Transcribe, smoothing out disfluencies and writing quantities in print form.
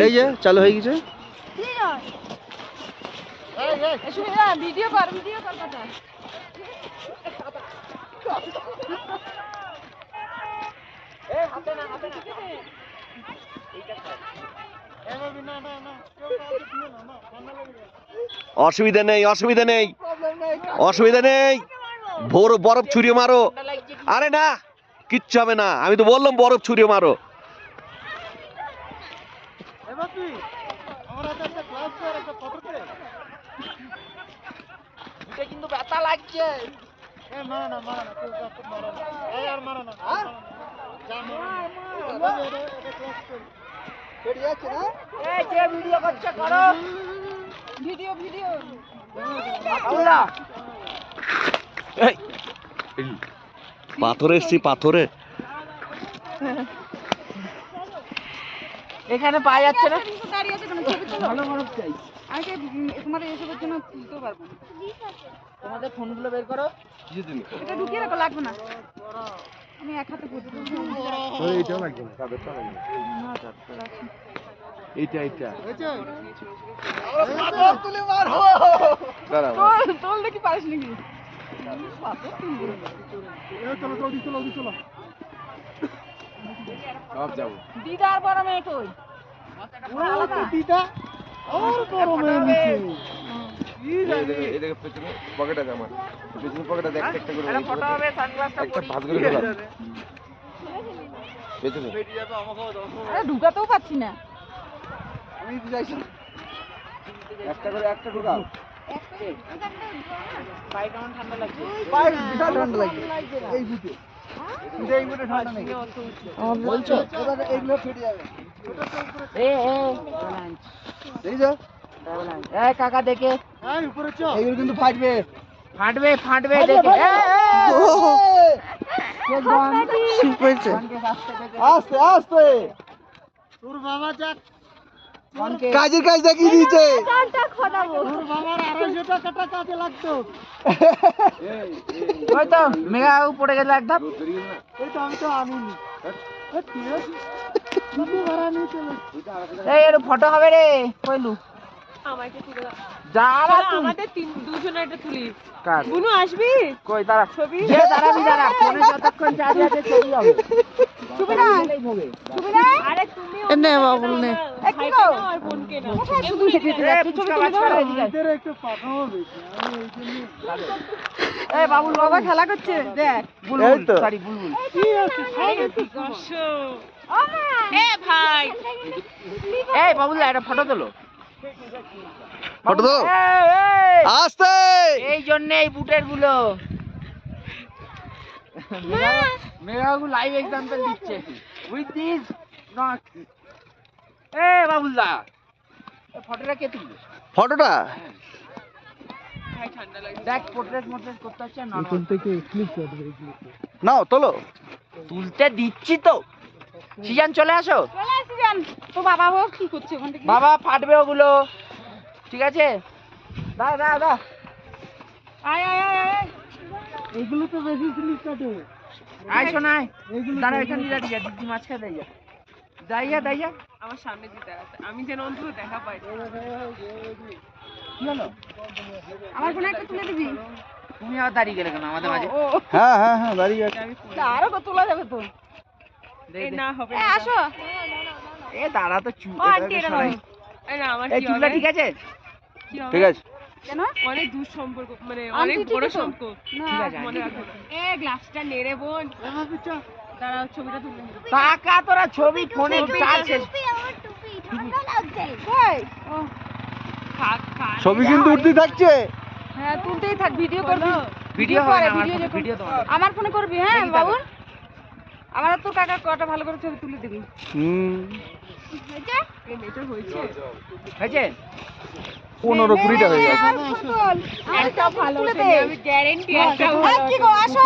এই যে চালু হয়ে গেছে। ভিডিও কর কথা। অসুবিধা নেই বরফ ছুঁড়িয়ে মারো। আরে না কিচ্ছু হবে না, আমি তো বললাম বরফ ছুঁড়িয়ে মারো। কিন্তু ব্যথা লাগছে। ভিডিও করছে করো ভিডিও পাথরে এসছি পাথরে। এখানে পাওয়া যাচ্ছে না। দাঁড়িয়ে আছে, ছবি তোলো। ভালো বরফ চাই। আমি তোমাদের এসবের জন্য তুলতে পারবো না। তোমাদের ফোনগুলো বের করো। এটা ঢুকিয়ে রাখো, লাগবে না। আমি এক হাতে করতে এইটা লাগবে না, কাদেরটা লাগবে না। এইটা তুলে মারো। দাঁড়াও তোল দেখি পারিস নাকি। চলো সব যাবো। দিদার বড় মেয়ে কই? দিদা আর বড় মেয়ে নিচে। এই দেখো পেছনে পকেটে আছে আমার। পেছনে পকেটে দেখ একটা করে। একটা ফটো হবে, সানগ্লাসটা একটা পরি। ভাঁজ করে দাও পেছনে। আরে ঢুকাতেও পাচ্ছি না। আমি তো যাইছি একটা করে একটা ঢুকাও। পায়ে কেমন ঠান্ডা লাগছে? পায়ে বিশাল ঠান্ডা লাগছে এই বুটে। এই বুটে ঠান্ডা নেই বলছো? এইগুলো ফেটে যাবে। এই যা এই কাকা দেখে। এই উপরে চ। এইগুলো কিন্তু ফাটবে দেখে। আস্তে আস্তে তোর বাবা যাক কাজের কাজ দেখিয়ে দিয়েছে। তোর বাবার 250 টাকা কাজে লাগতো। ওই তো মেঘা পড়ে গেল একদম। এই তো আমি তো আনিনি। এই এর ফটো হবে রে কইলু। আমাকে তুলে দাও। যাবা চলো, আমাদের দুজনে এটা তুলি। কার বুনু আসবি? কই দাঁড়া ছবি? যে দাঁড়া ফোনে যতক্ষণ চার্জ আছে ছবি হবে। ছবি না আরে তুমি নে বাবুল নে। কি গো আর বোনকে না। শুধু ছবি তুলে এদের একটু পাঠাও বেশি আমি এই জন্য। এই বাবুল বাবা খেলা করছে দেখ। বুলবুল সরি বুলবুল। কি আছে এ ভাই এই বাবুল একটা ফটো তোলো। ফটো দাও আস্তে। এই জন্য এই বুটের গুলো মেগাগু লাইভ এক্সাম্পল দিচ্ছে উইথ দিস নট। এ বাবুল দা এই ফটোটা কে তুলবে? ফটোটা ভাই ঠান্ডা লাগছে। দেখ পোর্ট্রেট করতে হচ্ছে না থেকে ক্লিক করে দেবে নাও তোলো। তুলতে দিচ্ছি তো। সিজন চলে আসো। তো বাবা ও কি করছে ওখান থেকে? বাবা ফাটবে ওগুলো, ঠিক আছে? দা আয় এগুলো তো বেশি ক্লিক কাটে। আয় শোনায় দাঁড়া এখান দিয়ে দাঁড়িয়ে দিদি মাঝখানে দাঁড়িয়ে আমার সামনে দিতে আছে। আমি যেন অন্তত দেখা পাই। কি হলো? আমার কোন একটা তুলে দিবি? তুমি আবার দাঁড়িয়ে গেলে কেন আমাদের মাঝে? হ্যাঁ দাঁড়িয়ে আছে। আমি আরো কত তোলা যাবে তো। এই না হবে। আসো এ দাঁড়া তো চুপ। ও আন্টি এটা নাও। এই না আমার এই কি চুলটা হবে? ঠিক আছে? কি হবে? ঠিক আছে কেন? অনেক দূর সম্পর্ক, মানে অনেক বড় সম্পর্ক। ঠিক আছে মনে রাখো। গ্লাসটা নেড়ে বোন। দাঁড়াও ছবিটা তুলে নিই। টাকা তোরা ছবি ফোনে চার্জ শেষ। থাক। ছবি কিন্তু উঠতে থাকছে। হ্যাঁ তুলতেই থাক, ভিডিও করবি। ভিডিও হবে না, ভিডিও তোমার। আমার ফোনে করবি হ্যাঁ বাবুল। আমার তো কাকা কটা ভালো করে ছবি তুলে দিবি। এই মেয়েটা হয়েছে। হয়েছে 15-20টা হয়ে গেছে। একটা ভালো, আমি গ্যারেন্টি একটা ভালো।